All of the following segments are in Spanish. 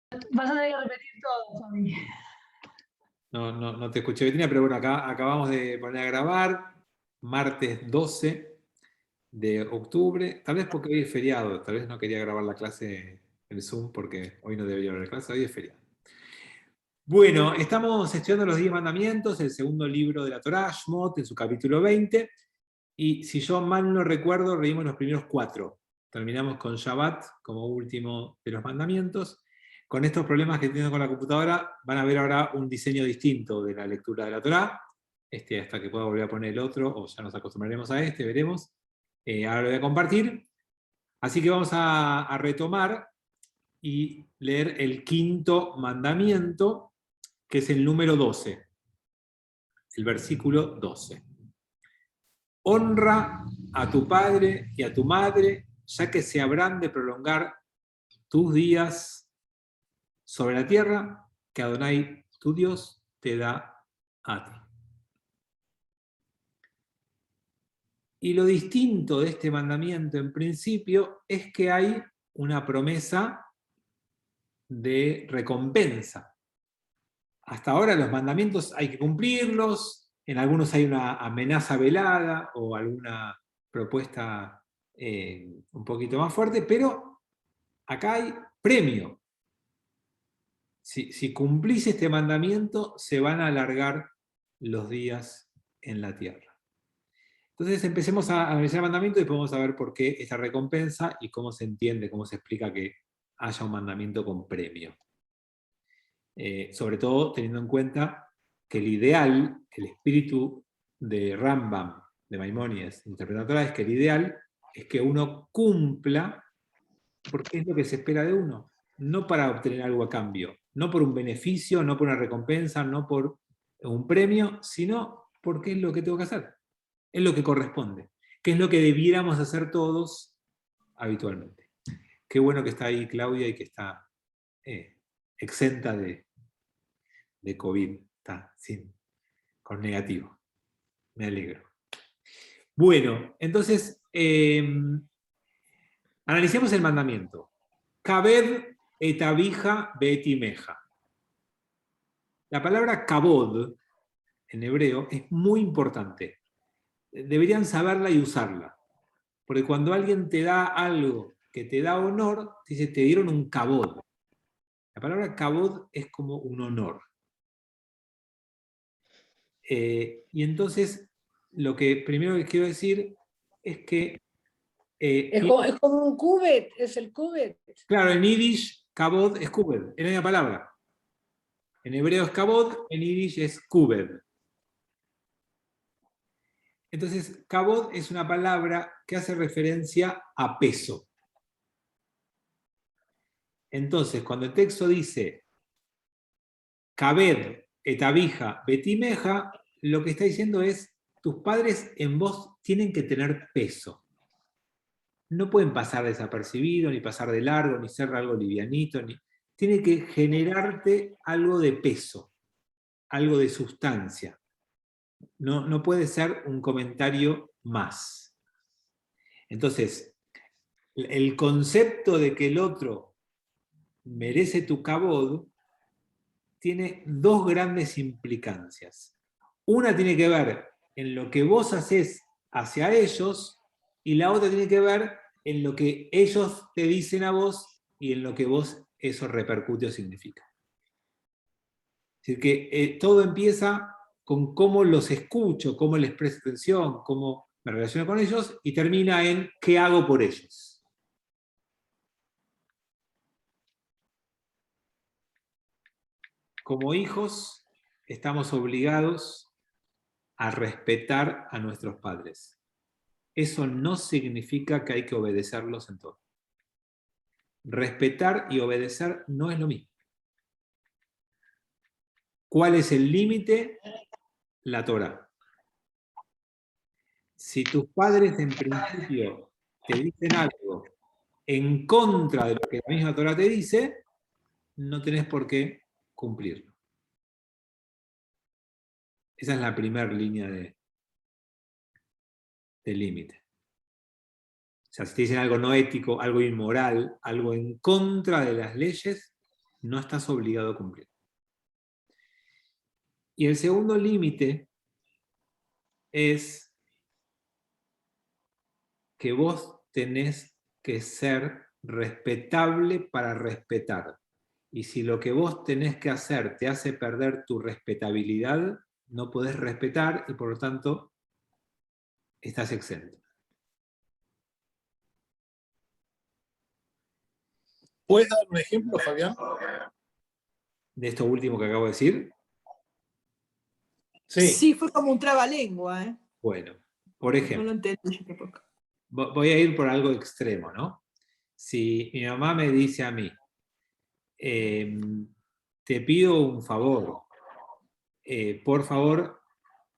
Vas a tener que repetir todo, Fabi. No te escuché, Betina, pero bueno, acá acabamos de poner a grabar, martes 12 de octubre, tal vez porque hoy es feriado, tal vez no quería grabar la clase en Zoom porque hoy no debería haber clase, hoy es feriado. Bueno, estamos estudiando los 10 mandamientos, el segundo libro de la Torá, Shmot, en su capítulo 20, y si yo mal no recuerdo, leímos los primeros 4. Terminamos con Shabbat como último de los mandamientos. Con estos problemas que tienen con la computadora, van a ver ahora un diseño distinto de la lectura de la Torá, hasta que pueda volver a poner el otro, o ya nos acostumbraremos a veremos. Ahora lo voy a compartir. Así que vamos a retomar y leer el quinto mandamiento, que es el número 12, el versículo 12. Honra a tu padre y a tu madre, ya que se habrán de prolongar tus días sobre la tierra que Adonai, tu Dios, te da a ti. Y lo distinto de este mandamiento en principio es que hay una promesa de recompensa. Hasta ahora los mandamientos hay que cumplirlos, en algunos hay una amenaza velada o alguna propuesta un poquito más fuerte, pero acá hay premio. Si cumplís este mandamiento, se van a alargar los días en la tierra. Entonces empecemos a analizar el mandamiento y después vamos a ver por qué esta recompensa y cómo se entiende, cómo se explica que haya un mandamiento con premio. Sobre todo teniendo en cuenta que el ideal, el espíritu de Rambam, de Maimónides, interpretadora, es que el ideal es que uno cumpla porque es lo que se espera de uno, no para obtener algo a cambio, no por un beneficio, no por una recompensa, no por un premio, sino porque es lo que tengo que hacer, es lo que corresponde, que es lo que debiéramos hacer todos habitualmente. Qué bueno que está ahí Claudia y que está exenta de COVID, está con negativo. Me alegro. Bueno, entonces, analicemos el mandamiento. Kabed et abija beetimeja. La palabra kabod en hebreo es muy importante. Deberían saberla y usarla. Porque cuando alguien te da algo que te da honor, dice, te dieron un kabod. La palabra kabod es como un honor. Y entonces, lo que primero que quiero decir es que... Es como un cubet, es el cubet. Claro, en Yiddish, kabod es kubed, es la misma palabra. En hebreo es kabod, en Yiddish es kubed. Entonces, kabod es una palabra que hace referencia a peso. Entonces, cuando el texto dice kabed et abija betimeja, lo que está diciendo es, tus padres en vos tienen que tener peso. No pueden pasar desapercibido, ni pasar de largo, ni ser algo livianito, tiene que generarte algo de peso, algo de sustancia. No puede ser un comentario más. Entonces, el concepto de que el otro merece tu kabod tiene dos grandes implicancias. Una tiene que ver en lo que vos haces hacia ellos y la otra tiene que ver en lo que ellos te dicen a vos y en lo que vos eso repercute o significa. Es decir, que todo empieza con cómo los escucho, cómo les presto atención, cómo me relaciono con ellos y termina en qué hago por ellos. Como hijos estamos obligados a respetar a nuestros padres. Eso no significa que hay que obedecerlos en todo. Respetar y obedecer no es lo mismo. ¿Cuál es el límite? La Torá. Si tus padres en principio te dicen algo en contra de lo que la misma Torá te dice, no tenés por qué cumplirlo. Esa es la primera línea de límite. O sea, si te dicen algo no ético, algo inmoral, algo en contra de las leyes, no estás obligado a cumplir. Y el segundo límite es que vos tenés que ser respetable para respetar. Y si lo que vos tenés que hacer te hace perder tu respetabilidad, no podés respetar y por lo tanto estás exento. ¿Puedes dar un ejemplo, Fabián? De esto último que acabo de decir. Sí, fue como un trabalengua, ¿eh? Bueno, por ejemplo. No lo entendí yo tampoco. Voy a ir por algo extremo, ¿no? Si mi mamá me dice a mí, te pido un favor, por favor,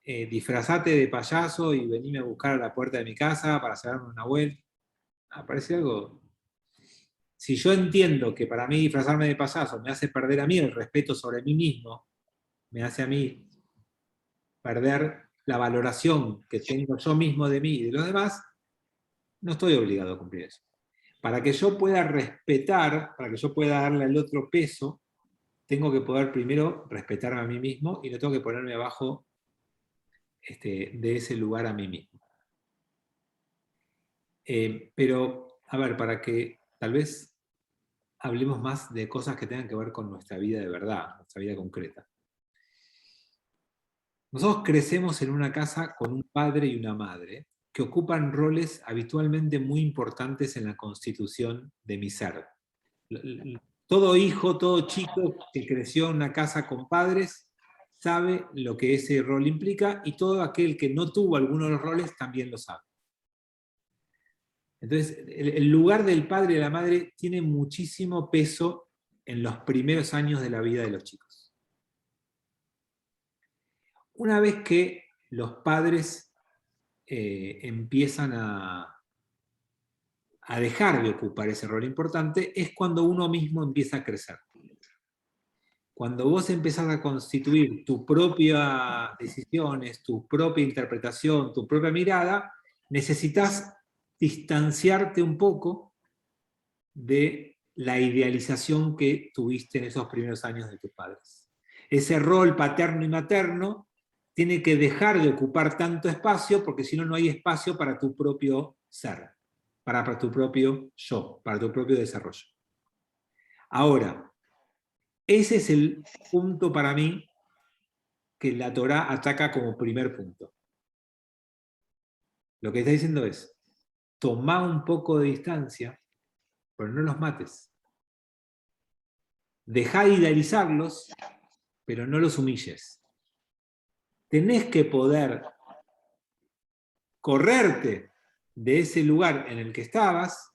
disfrazate de payaso y venime a buscar a la puerta de mi casa para hacerme una vuelta. Parece algo. Si yo entiendo que para mí disfrazarme de payaso me hace perder a mí el respeto sobre mí mismo, me hace a mí perder la valoración que tengo yo mismo de mí y de los demás, no estoy obligado a cumplir eso. Para que yo pueda respetar, para que yo pueda darle al otro peso, tengo que poder primero respetarme a mí mismo y no tengo que ponerme abajo de ese lugar a mí mismo. Pero, a ver, para que tal vez hablemos más de cosas que tengan que ver con nuestra vida de verdad, nuestra vida concreta. Nosotros crecemos en una casa con un padre y una madre que ocupan roles habitualmente muy importantes en la constitución de mi ser. Todo hijo, todo chico que creció en una casa con padres sabe lo que ese rol implica y todo aquel que no tuvo alguno de los roles también lo sabe. Entonces, el lugar del padre y de la madre tiene muchísimo peso en los primeros años de la vida de los chicos. Una vez que los padres empiezan a dejar de ocupar ese rol importante, es cuando uno mismo empieza a crecer. Cuando vos empezás a constituir tus propias decisiones, tu propia interpretación, tu propia mirada, necesitas distanciarte un poco de la idealización que tuviste en esos primeros años de tus padres. Ese rol paterno y materno tiene que dejar de ocupar tanto espacio porque si no, no hay espacio para tu propio ser, para tu propio yo, para tu propio desarrollo. Ahora, ese es el punto para mí que la Torá ataca como primer punto. Lo que está diciendo es, toma un poco de distancia, pero no los mates. Dejá de idealizarlos, pero no los humilles. Tenés que poder correrte de ese lugar en el que estabas,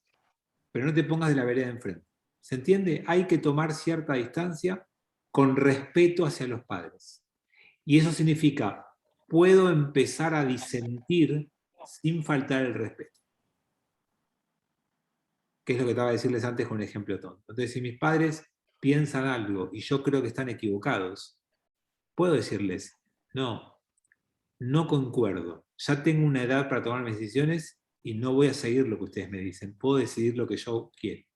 pero no te pongas de la vereda enfrente. ¿Se entiende? Hay que tomar cierta distancia con respeto hacia los padres. Y eso significa, puedo empezar a disentir sin faltar el respeto. Que es lo que estaba a decirles antes con un ejemplo tonto. Entonces, si mis padres piensan algo y yo creo que están equivocados, puedo decirles, no, no concuerdo. Ya tengo una edad para tomar mis decisiones y no voy a seguir lo que ustedes me dicen. Puedo decidir lo que yo quiero.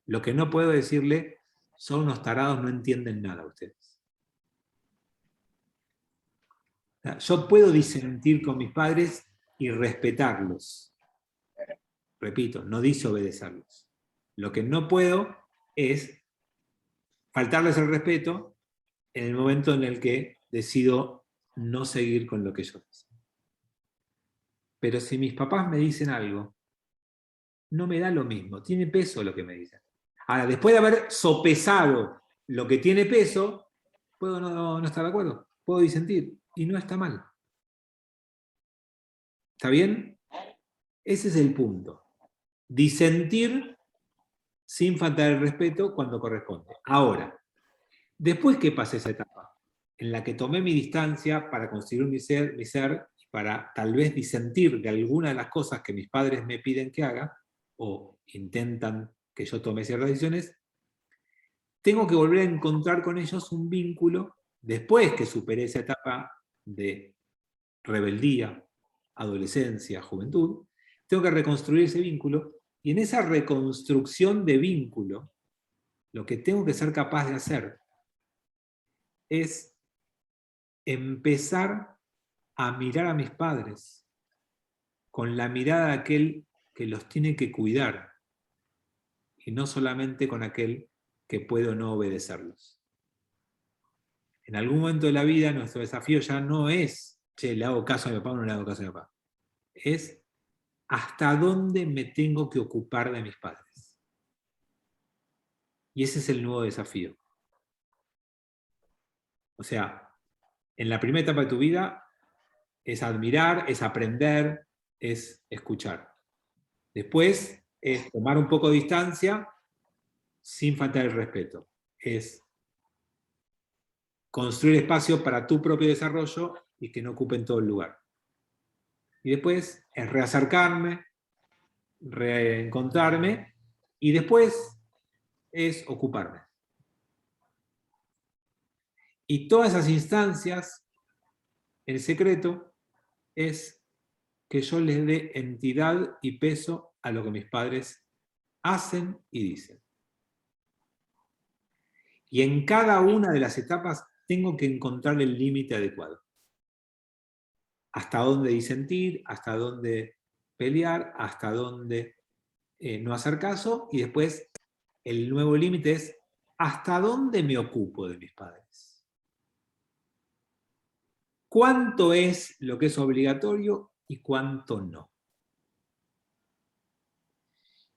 Lo que no puedo decirle, son unos tarados, no entienden nada ustedes. Yo puedo disentir con mis padres y respetarlos. Repito, no desobedecerlos. Lo que no puedo es faltarles el respeto en el momento en el que decido no seguir con lo que yo dicen. Pero si mis papás me dicen algo, no me da lo mismo, tiene peso lo que me dicen. Ahora, después de haber sopesado lo que tiene peso, puedo no estar de acuerdo, puedo disentir, y no está mal. ¿Está bien? Ese es el punto. Disentir sin faltar el respeto cuando corresponde. Ahora, después que pasé esa etapa, en la que tomé mi distancia para construir mi ser, para tal vez disentir de alguna de las cosas que mis padres me piden que haga, o intentan que yo tome ciertas decisiones, tengo que volver a encontrar con ellos un vínculo, después que superé esa etapa de rebeldía, adolescencia, juventud, tengo que reconstruir ese vínculo, y en esa reconstrucción de vínculo, Lo que tengo que ser capaz de hacer es empezar a mirar a mis padres con la mirada de aquel que los tiene que cuidar y no solamente con aquel que puede o no obedecerlos. En algún momento de la vida nuestro desafío ya no es, che, ¿le hago caso a mi papá o no le hago caso a mi papá? Es hasta dónde me tengo que ocupar de mis padres. Y ese es el nuevo desafío. O sea, en la primera etapa de tu vida es admirar, es aprender, es escuchar. Después es tomar un poco de distancia sin faltar el respeto. Es construir espacio para tu propio desarrollo y que no ocupen todo el lugar. Y después es reacercarme, reencontrarme, y después es ocuparme. Y todas esas instancias, el secreto es que yo les dé entidad y peso a lo que mis padres hacen y dicen. Y en cada una de las etapas tengo que encontrar el límite adecuado. Hasta dónde disentir, hasta dónde pelear, hasta dónde no hacer caso, y después el nuevo límite es hasta dónde me ocupo de mis padres. ¿Cuánto es lo que es obligatorio y cuánto no?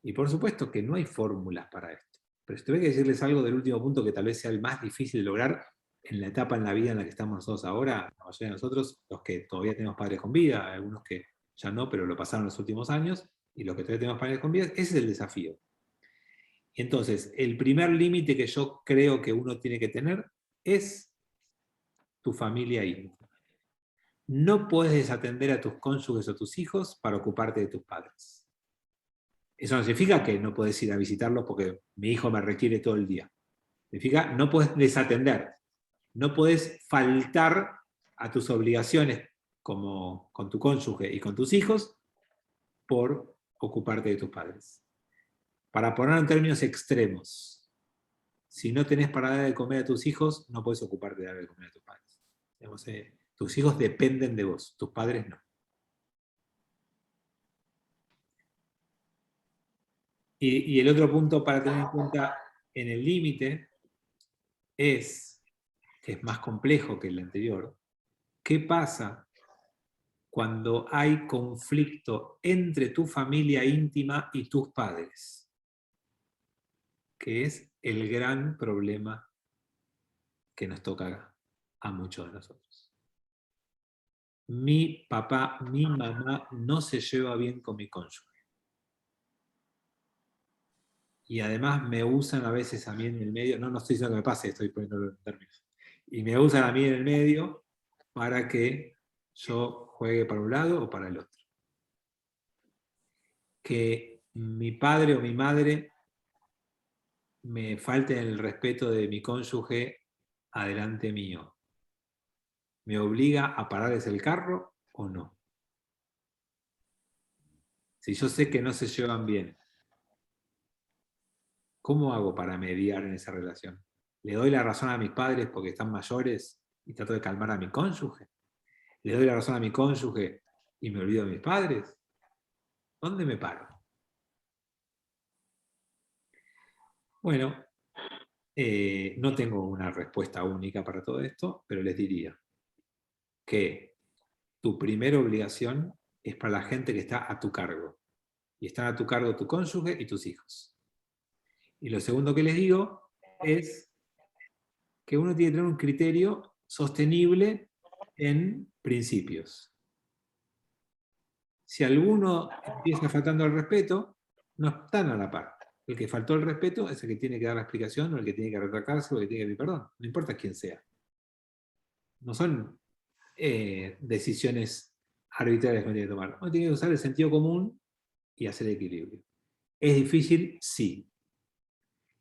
Y por supuesto que no hay fórmulas para esto. Pero si tuve que decirles algo del último punto que tal vez sea el más difícil de lograr en la etapa en la vida en la que estamos nosotros ahora, la mayoría de nosotros, los que todavía tenemos padres con vida, algunos que ya no, pero lo pasaron los últimos años, y los que todavía tenemos padres con vida, ese es el desafío. Y entonces, el primer límite que yo creo que uno tiene que tener es tu familia íntima. No puedes desatender a tus cónyuges o tus hijos para ocuparte de tus padres. Eso no significa que no puedes ir a visitarlos porque mi hijo me requiere todo el día. Significa no puedes desatender, no puedes faltar a tus obligaciones como con tu cónyuge y con tus hijos por ocuparte de tus padres. Para poner en términos extremos, si no tenés para dar de comer a tus hijos, no puedes ocuparte de dar de comer a tus padres. Digamos, tus hijos dependen de vos, tus padres no. Y el otro punto para tener en cuenta en el límite es, que es más complejo que el anterior, ¿qué pasa cuando hay conflicto entre tu familia íntima y tus padres? Que es el gran problema que nos toca a muchos de nosotros. Mi papá, mi mamá no se lleva bien con mi cónyuge. Y además me usan a veces a mí en el medio, no estoy diciendo que me pase, estoy poniéndolo en términos. Y me usan a mí en el medio para que yo juegue para un lado o para el otro. Que mi padre o mi madre me falten el respeto de mi cónyuge adelante mío. ¿Me obliga a pararles el carro o no? Si yo sé que no se llevan bien, ¿cómo hago para mediar en esa relación? ¿Le doy la razón a mis padres porque están mayores y trato de calmar a mi cónyuge? ¿Le doy la razón a mi cónyuge y me olvido de mis padres? ¿Dónde me paro? Bueno, no tengo una respuesta única para todo esto, pero les diría que tu primera obligación es para la gente que está a tu cargo. Y están a tu cargo tu cónyuge y tus hijos. Y lo segundo que les digo es que uno tiene que tener un criterio sostenible en principios. Si alguno empieza faltando al respeto, no están a la par. El que faltó el respeto es el que tiene que dar la explicación, o el que tiene que retractarse, o el que tiene que pedir perdón. No importa quién sea. No son decisiones arbitrarias que uno tiene que tomar. Uno tiene que usar el sentido común y hacer equilibrio. ¿Es difícil? Sí.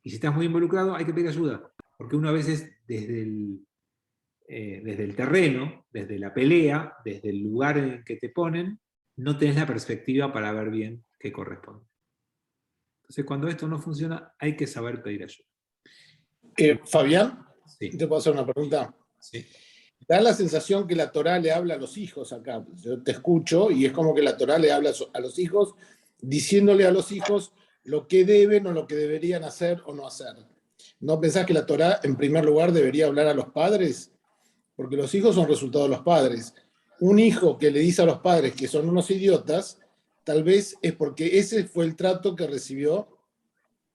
Y si estás muy involucrado, hay que pedir ayuda. Porque uno a veces desde el terreno, desde la pelea, desde el lugar en el que te ponen, no tenés la perspectiva para ver bien qué corresponde. Entonces, cuando esto no funciona, hay que saber pedir ayuda. Fabián, Sí, ¿te puedo hacer una pregunta? sí. Da la sensación que la Torá le habla a los hijos acá. Yo te escucho y es como que la Torá le habla a los hijos, diciéndole a los hijos lo que deben o lo que deberían hacer o no hacer. ¿No pensás que la Torá, en primer lugar, debería hablar a los padres? Porque los hijos son resultado de los padres. Un hijo que le dice a los padres que son unos idiotas, tal vez es porque ese fue el trato que recibió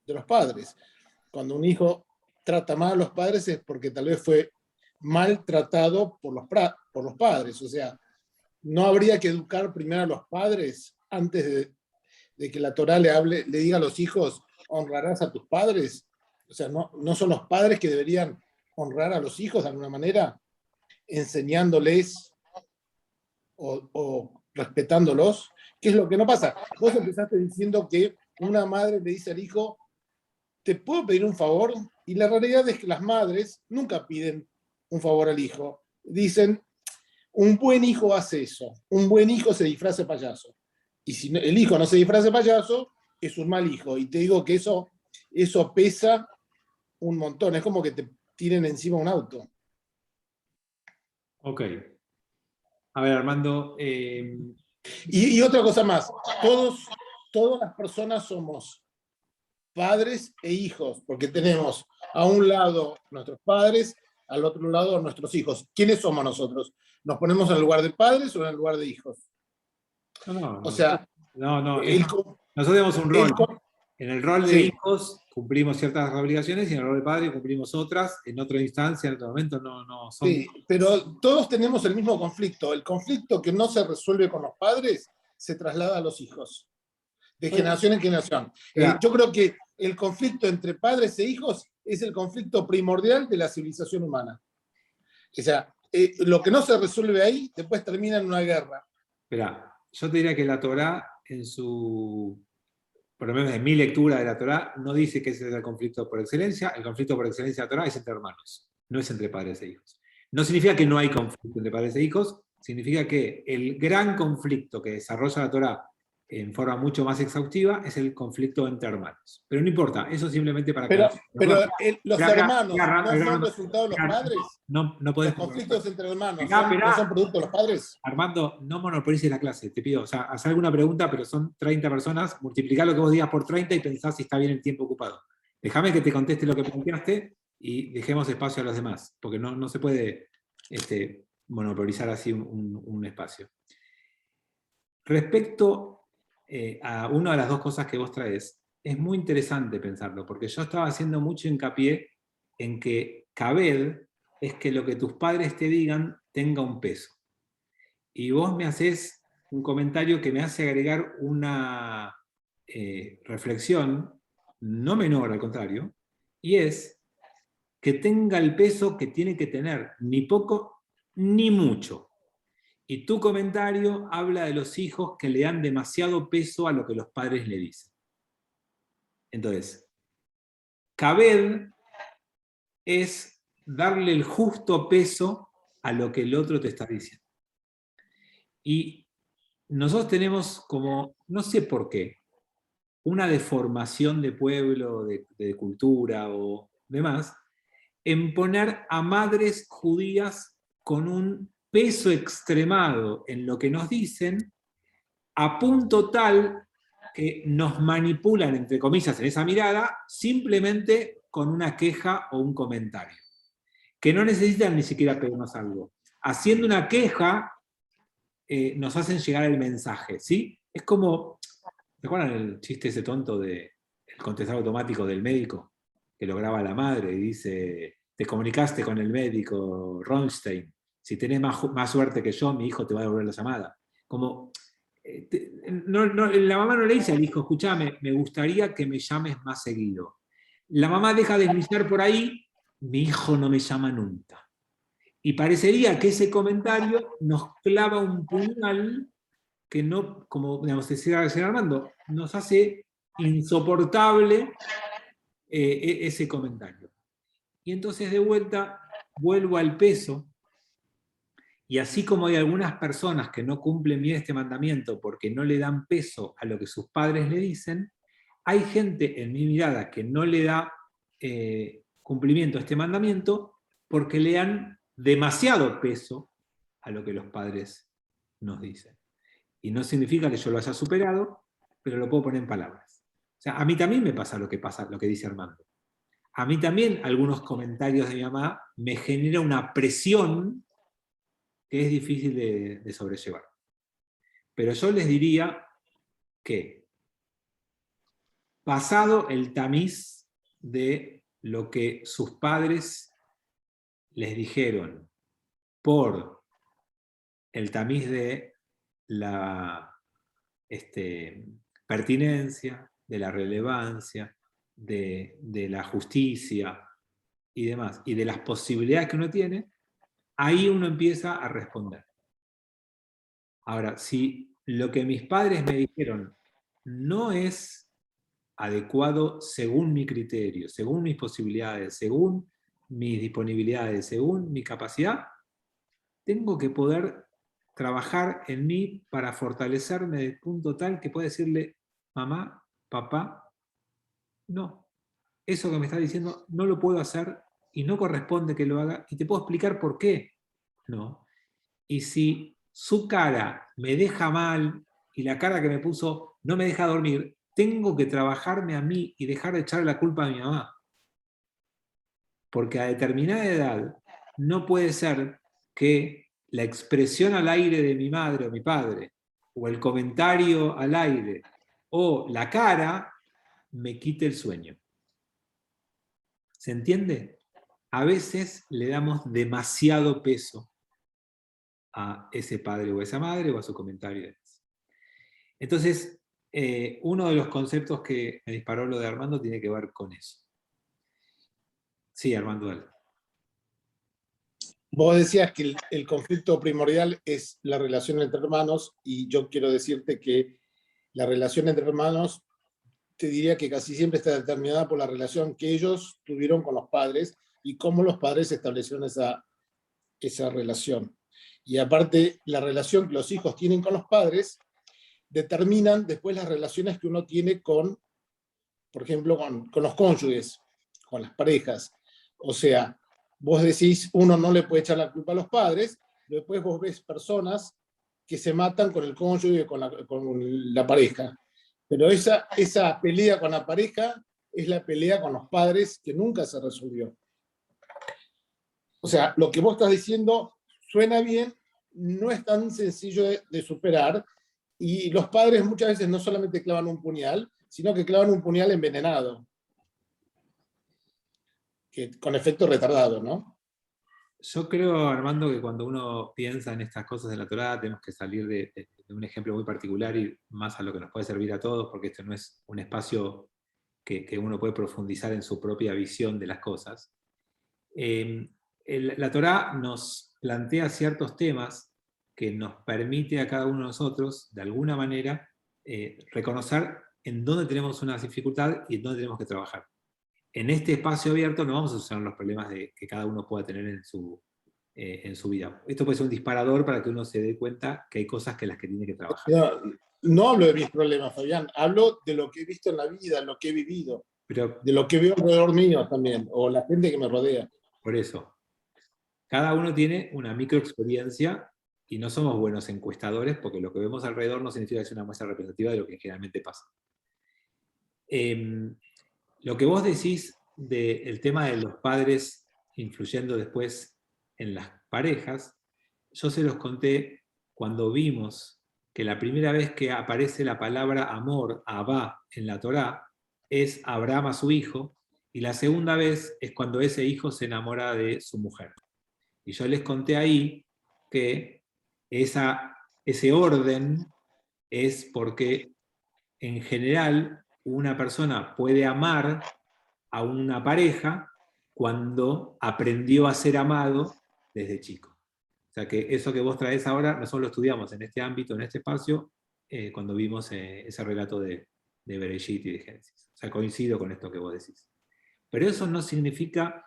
de los padres. Cuando un hijo trata mal a los padres es porque tal vez fue maltratado por los padres. O sea, no habría que educar primero a los padres antes de que la Torá le diga a los hijos, honrarás a tus padres. O sea, no son los padres que deberían honrar a los hijos de alguna manera, enseñándoles o respetándolos. ¿Qué es lo que no pasa? Vos empezaste diciendo que una madre le dice al hijo, ¿te puedo pedir un favor? Y la realidad es que las madres nunca piden un favor al hijo. Dicen, un buen hijo hace eso. Un buen hijo se disfraza de payaso. Y si el hijo no se disfraza de payaso, es un mal hijo. Y te digo que eso pesa un montón. Es como que te tiren encima un auto. Ok. A ver, Armando. Y otra cosa más. Todas las personas somos padres e hijos, porque tenemos a un lado nuestros padres, al otro lado nuestros hijos. ¿Quiénes somos nosotros? ¿Nos ponemos en el lugar de padres o en el lugar de hijos? No, O sea, nosotros el, tenemos un rol. el, En el rol de sí, hijos cumplimos ciertas obligaciones y en el rol de padre cumplimos otras. En otra instancia, en otro momento, no son. sí, pero todos tenemos el mismo conflicto. El conflicto que no se resuelve con los padres se traslada a los hijos, de generación en generación. Claro. Yo creo que el conflicto entre padres e hijos es el conflicto primordial de la civilización humana. O sea, lo que no se resuelve ahí, después termina en una guerra. Espera, yo te diría que la Torá, por lo menos en mi lectura de la Torá, no dice que ese es el conflicto por excelencia. El conflicto por excelencia de la Torá es entre hermanos, no es entre padres e hijos. No significa que no hay conflicto entre padres e hijos, significa que el gran conflicto que desarrolla la Torá en forma mucho más exhaustiva es el conflicto entre hermanos. Pero no importa, eso simplemente para Pero los hermanos no son Armando, resultado de los padres. no podés. Los conflictos entre hermanos Esperá. no son producto de los padres. Armando, no monopolices la clase, te pido. O sea, haz alguna pregunta, pero son 30 personas, multiplicá lo que vos digas por 30 y pensá si está bien el tiempo ocupado. Déjame que te conteste lo que planteaste y dejemos espacio a los demás, porque no se puede monopolizar así un espacio. Respecto a una de las dos cosas que vos traes, es muy interesante pensarlo, porque yo estaba haciendo mucho hincapié en que Kabed es que lo que tus padres te digan tenga un peso. Y vos me haces un comentario que me hace agregar una reflexión, no menor al contrario, y es que tenga el peso que tiene que tener, ni poco ni mucho. Y tu comentario habla de los hijos que le dan demasiado peso a lo que los padres le dicen. Entonces, Kabed es darle el justo peso a lo que el otro te está diciendo. Y nosotros tenemos como, no sé por qué, una deformación de pueblo, de cultura o demás, en poner a madres judías con un peso extremado en lo que nos dicen, a punto tal que nos manipulan, entre comillas, en esa mirada, simplemente con una queja o un comentario. Que no necesitan ni siquiera pedirnos algo. Haciendo una queja, nos hacen llegar el mensaje, ¿sí? Es como, ¿se acuerdan el chiste ese tonto del contestador automático del médico? Que lo graba la madre y dice, te comunicaste con el médico Ronstein, si tenés más suerte que yo, mi hijo te va a devolver la llamada. Como, la mamá no le dice al hijo, escúchame, me gustaría que me llames más seguido. La mamá deja de deslizar por ahí, mi hijo no me llama nunca. Y parecería que ese comentario nos clava un puñal que no, como digamos, decía Armando, nos hace insoportable ese comentario. Y entonces de vuelta vuelvo al peso, y así como hay algunas personas que no cumplen bien este mandamiento porque no le dan peso a lo que sus padres le dicen, hay gente en mi mirada que no le da cumplimiento a este mandamiento porque le dan demasiado peso a lo que los padres nos dicen. Y no significa que yo lo haya superado, pero lo puedo poner en palabras. O sea, a mí también me pasa lo que dice Armando. A mí también algunos comentarios de mi mamá me genera una presión que es difícil de sobrellevar. Pero yo les diría que, pasado el tamiz de lo que sus padres les dijeron por el tamiz de la pertinencia, de la relevancia, de la justicia y demás, y de las posibilidades que uno tiene, ahí uno empieza a responder. Ahora, si lo que mis padres me dijeron no es adecuado según mi criterio, según mis posibilidades, según mis disponibilidades, según mi capacidad, tengo que poder trabajar en mí para fortalecerme del punto tal que pueda decirle, mamá, papá, no, eso que me está diciendo no lo puedo hacer y no corresponde que lo haga, y te puedo explicar por qué no. Y si su cara me deja mal y la cara que me puso no me deja dormir, tengo que trabajarme a mí y dejar de echarle la culpa a mi mamá. Porque a determinada edad no puede ser que la expresión al aire de mi madre o mi padre, o el comentario al aire, o la cara, me quite el sueño. ¿Se entiende? A veces le damos demasiado peso a ese padre o a esa madre o a su comentario. Entonces, uno de los conceptos que me disparó lo de Armando tiene que ver con eso. Sí, Armando, dale. Vos decías que el conflicto primordial es la relación entre hermanos, y yo quiero decirte que la relación entre hermanos, te diría que casi siempre está determinada por la relación que ellos tuvieron con los padres y cómo los padres establecieron esa relación. Y aparte, la relación que los hijos tienen con los padres determinan después las relaciones que uno tiene con, por ejemplo, con los cónyuges, con las parejas. O sea, vos decís, uno no le puede echar la culpa a los padres, después vos ves personas que se matan con el cónyuge, con la pareja. Pero esa pelea con la pareja es la pelea con los padres que nunca se resolvió. O sea, lo que vos estás diciendo suena bien, no es tan sencillo de superar, y los padres muchas veces no solamente clavan un puñal, sino que clavan un puñal envenenado, con efecto retardado, ¿no? Yo creo, Armando, que cuando uno piensa en estas cosas de la Torá, tenemos que salir de un ejemplo muy particular y más a lo que nos puede servir a todos, porque esto no es un espacio que uno puede profundizar en su propia visión de las cosas. La Torá nos plantea ciertos temas que nos permite a cada uno de nosotros, de alguna manera, reconocer en dónde tenemos una dificultad y en dónde tenemos que trabajar. En este espacio abierto no vamos a solucionar los problemas que cada uno pueda tener en su vida. Esto puede ser un disparador para que uno se dé cuenta que hay cosas que las que tiene que trabajar. No hablo de mis problemas, Fabián, hablo de lo que he visto en la vida, lo que he vivido, pero, de lo que veo alrededor mío también, o la gente que me rodea. Por eso, cada uno tiene una microexperiencia y no somos buenos encuestadores porque lo que vemos alrededor no significa que sea una muestra representativa de lo que generalmente pasa. Lo que vos decís del tema de los padres influyendo después en las parejas, yo se los conté cuando vimos que la primera vez que aparece la palabra amor, Abba, en la Torá, es Abraham a su hijo, y la segunda vez es cuando ese hijo se enamora de su mujer. Y yo les conté ahí que ese orden es porque en general una persona puede amar a una pareja cuando aprendió a ser amado desde chico. O sea que eso que vos traes ahora, nosotros lo estudiamos en este ámbito, en este espacio, cuando vimos ese relato de Bereshit y de Génesis. O sea, coincido con esto que vos decís. Pero eso no significa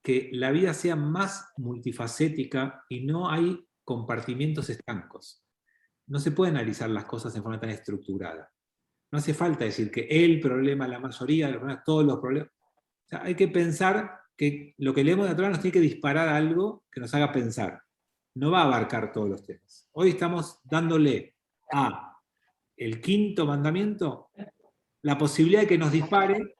que la vida sea más multifacética y no hay compartimientos estancos. No se puede analizar las cosas en forma tan estructurada. No hace falta decir que el problema, la mayoría de los problemas, todos los problemas. sea, hay que pensar que lo que leemos de la Torá nos tiene que disparar algo que nos haga pensar. No va a abarcar todos los temas. Hoy estamos dándole a el quinto mandamiento la posibilidad de que nos dispare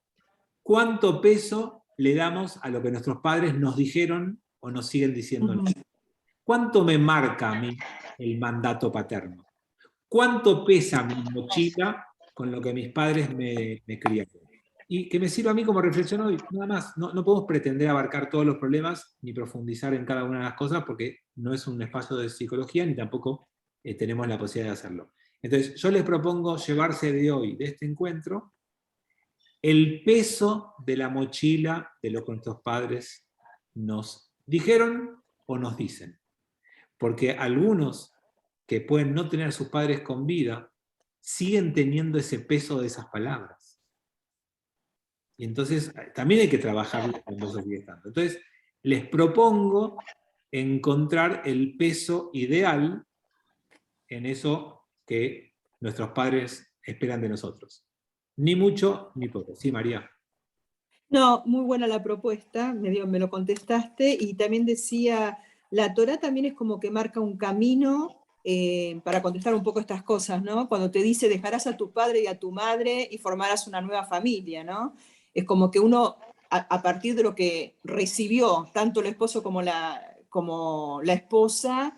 cuánto peso le damos a lo que nuestros padres nos dijeron o nos siguen diciendo. ¿Cuánto me marca a mí el mandato paterno? ¿Cuánto pesa mi mochila con lo que mis padres me criaron? Y que me sirva a mí como reflexión hoy, nada más. No podemos pretender abarcar todos los problemas ni profundizar en cada una de las cosas porque no es un espacio de psicología ni tampoco tenemos la posibilidad de hacerlo. Entonces, yo les propongo llevarse de hoy, de este encuentro, el peso de la mochila de lo que nuestros padres nos dijeron o nos dicen. Porque algunos que pueden no tener a sus padres con vida, siguen teniendo ese peso de esas palabras. Y entonces también hay que trabajar cuando eso sigue estando. Entonces, les propongo encontrar el peso ideal en eso que nuestros padres esperan de nosotros. Ni mucho ni poco. Sí, María. No, muy buena la propuesta, me lo contestaste, y también decía, la Torá también es como que marca un camino para contestar un poco estas cosas, ¿no? Cuando te dice, dejarás a tu padre y a tu madre y formarás una nueva familia, ¿no? Es como que uno, a partir de lo que recibió, tanto el esposo como la esposa,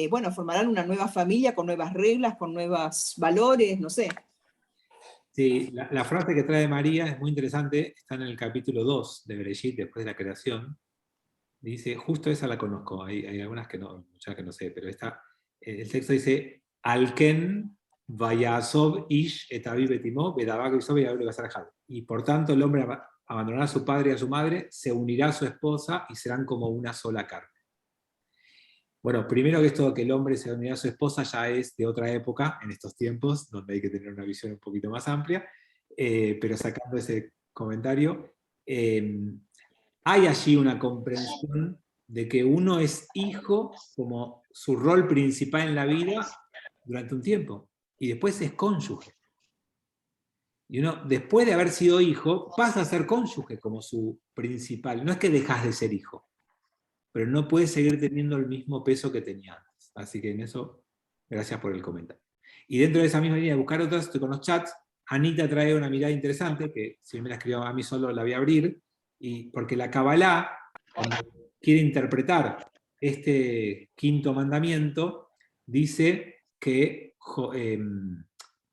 bueno, formarán una nueva familia con nuevas reglas, con nuevos valores, no sé. Sí, la frase que trae María es muy interesante, está en el capítulo 2 de Bereshit, después de la creación. Dice, justo esa la conozco, hay algunas que no, muchas que no sé, pero esta, el texto dice, Alken vayasov ish et aviv betimó, bedabag isov y aviv basarajal. Y por tanto el hombre abandonará a su padre y a su madre, se unirá a su esposa y serán como una sola carne. Bueno, primero que esto que el hombre se unirá a su esposa ya es de otra época, en estos tiempos, donde hay que tener una visión un poquito más amplia, pero sacando ese comentario, hay allí una comprensión de que uno es hijo como su rol principal en la vida durante un tiempo, y después es cónyuge. Y uno, después de haber sido hijo, pasa a ser cónyuge como su principal. No es que dejas de ser hijo, pero no puede seguir teniendo el mismo peso que tenía antes. Así que en eso, gracias por el comentario. Y dentro de esa misma línea de buscar otras, estoy con los chats. Anita trae una mirada interesante, que si me la escribió a mí solo la voy a abrir, y porque la Kabbalah, cuando quiere interpretar este quinto mandamiento, dice que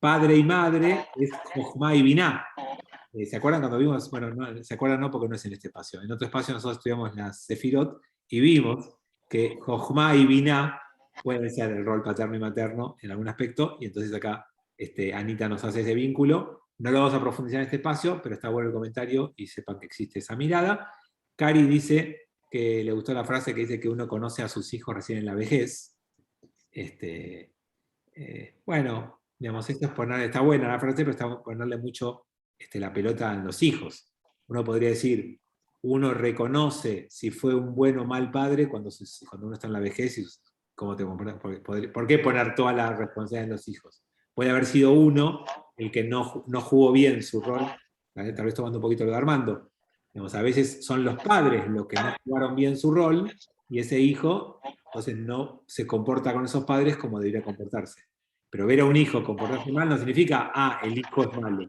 padre y madre es Jochma y Binah. ¿Se acuerdan cuando vimos? Bueno, no, se acuerdan no porque no es en este espacio. En otro espacio nosotros estudiamos las Sefirot y vimos que Jochma y Binah pueden ser el rol paterno y materno en algún aspecto, y entonces acá Anita nos hace ese vínculo. No lo vamos a profundizar en este espacio, pero está bueno el comentario y sepan que existe esa mirada. Cari dice que le gustó la frase que dice que uno conoce a sus hijos recién en la vejez. Bueno, digamos, esto es poner, está buena la frase, pero está ponerle mucho la pelota en los hijos. Uno podría decir, uno reconoce si fue un buen o mal padre cuando uno está en la vejez y cómo te comportas. ¿Por qué poner toda la responsabilidad en los hijos? Puede haber sido uno el que no jugó bien su rol, tal vez tomando un poquito lo de Armando. Digamos, a veces son los padres los que no jugaron bien su rol y ese hijo entonces no se comporta con esos padres como debería comportarse. Pero ver a un hijo comportarse mal no significa, el hijo es malo.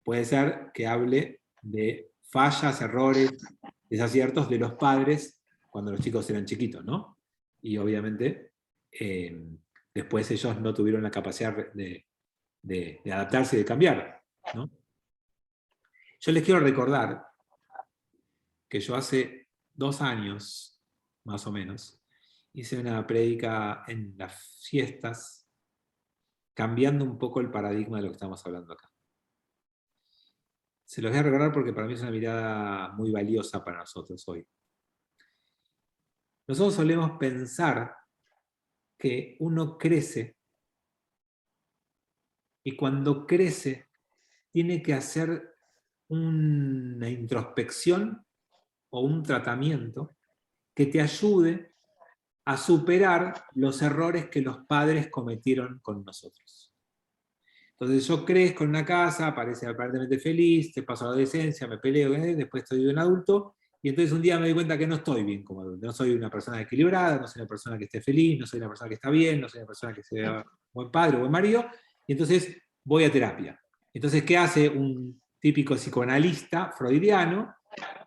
Puede ser que hable de fallas, errores, desaciertos de los padres cuando los chicos eran chiquitos, ¿no? Y obviamente después ellos no tuvieron la capacidad de adaptarse y de cambiar, ¿no? Yo les quiero recordar que yo hace 2 años, más o menos, hice una prédica en las fiestas, cambiando un poco el paradigma de lo que estamos hablando acá. Se los voy a recordar porque para mí es una mirada muy valiosa para nosotros hoy. Nosotros solemos pensar que uno crece y cuando crece tiene que hacer una introspección o un tratamiento que te ayude a superar los errores que los padres cometieron con nosotros. Entonces yo crezco en una casa, parece aparentemente feliz, te paso a la adolescencia, me peleo, después estoy un adulto, y entonces un día me doy cuenta que no estoy bien como adulto. No soy una persona equilibrada, no soy una persona que esté feliz, no soy una persona que está bien, no soy una persona que sea buen padre o buen marido, y entonces voy a terapia. Entonces, ¿qué hace un típico psicoanalista freudiano?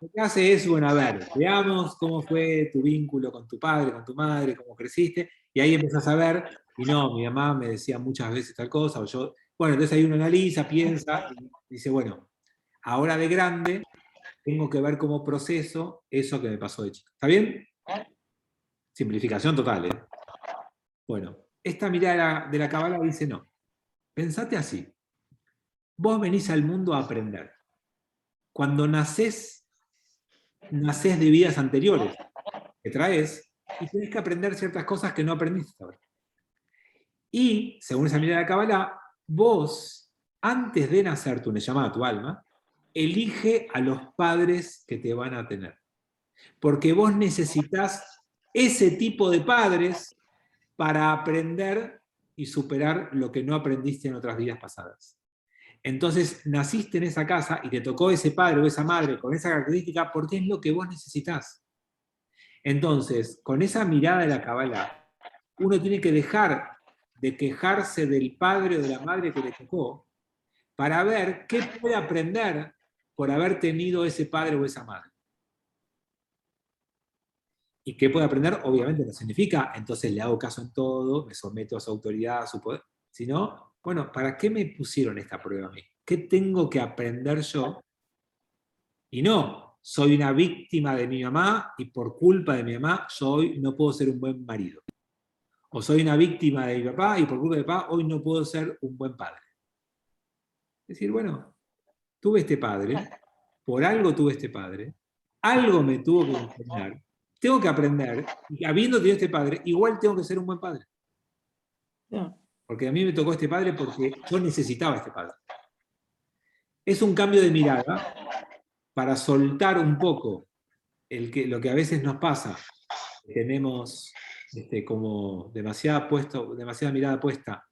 Lo que hace es, bueno, a ver, veamos cómo fue tu vínculo con tu padre, con tu madre, cómo creciste, y ahí empezás a ver, y no, mi mamá me decía muchas veces tal cosa, o yo, bueno, entonces ahí uno analiza, piensa, y dice, bueno, ahora de grande, tengo que ver cómo proceso eso que me pasó de chico. ¿Está bien? Simplificación total, ¿eh? Bueno, esta mirada de la Cábala dice, no, pensate así, vos venís al mundo a aprender. Cuando nacés de vidas anteriores que traes y tenés que aprender ciertas cosas que no aprendiste ahora. Y, según esa mirada de la Kabbalah, vos, antes de nacer tu Neshama, tu alma, elige a los padres que te van a tener. Porque vos necesitas ese tipo de padres para aprender y superar lo que no aprendiste en otras vidas pasadas. Entonces, naciste en esa casa y te tocó ese padre o esa madre con esa característica porque es lo que vos necesitas. Entonces, con esa mirada de la Kabbalah, uno tiene que dejar de quejarse del padre o de la madre que le tocó para ver qué puede aprender por haber tenido ese padre o esa madre. ¿Y qué puede aprender? Obviamente no significa, entonces le hago caso en todo, me someto a su autoridad, a su poder, sino, bueno, ¿para qué me pusieron esta prueba a mí? ¿Qué tengo que aprender yo? Y no, soy una víctima de mi mamá y por culpa de mi mamá yo hoy no puedo ser un buen marido. O soy una víctima de mi papá y por culpa de mi papá hoy no puedo ser un buen padre. Es decir, bueno, tuve este padre, por algo tuve este padre, algo me tuvo que enseñar, tengo que aprender, y habiendo tenido este padre, igual tengo que ser un buen padre. No. Porque a mí me tocó este padre porque yo necesitaba este padre. Es un cambio de mirada para soltar un poco lo que a veces nos pasa. Tenemos como demasiada mirada puesta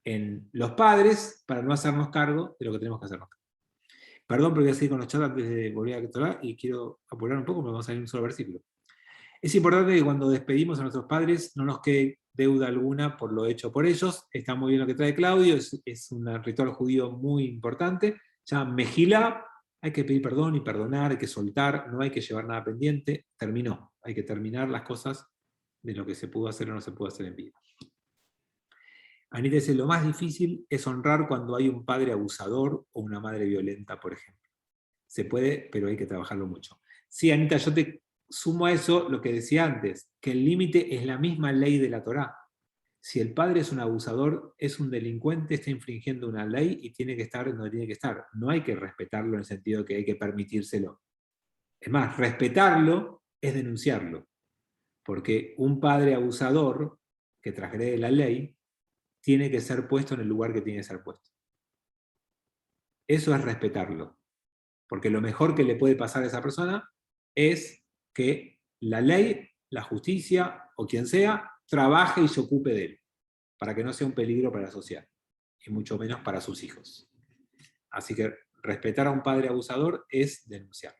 en los padres para no hacernos cargo de lo que tenemos que hacernos cargo. Perdón, pero voy a seguir con los chats antes de volver a Torah y quiero apurar un poco porque vamos a ir en un solo versículo. Es importante que cuando despedimos a nuestros padres no nos quede deuda alguna por lo hecho por ellos. Está muy bien lo que trae Claudio, es un ritual judío muy importante. Ya Mejilá, hay que pedir perdón y perdonar, hay que soltar, no hay que llevar nada pendiente. Terminó, hay que terminar las cosas de lo que se pudo hacer o no se pudo hacer en vida. Anita dice, lo más difícil es honrar cuando hay un padre abusador o una madre violenta, por ejemplo. Se puede, pero hay que trabajarlo mucho. Sí, Anita, yo te sumo a eso lo que decía antes, que el límite es la misma ley de la Torá. Si el padre es un abusador, es un delincuente, está infringiendo una ley y tiene que estar donde tiene que estar. No hay que respetarlo en el sentido de que hay que permitírselo. Es más, respetarlo es denunciarlo. Porque un padre abusador que transgrede la ley tiene que ser puesto en el lugar que tiene que ser puesto. Eso es respetarlo. Porque lo mejor que le puede pasar a esa persona es que la ley, la justicia o quien sea, trabaje y se ocupe de él, para que no sea un peligro para la sociedad, y mucho menos para sus hijos. Así que respetar a un padre abusador es denunciar.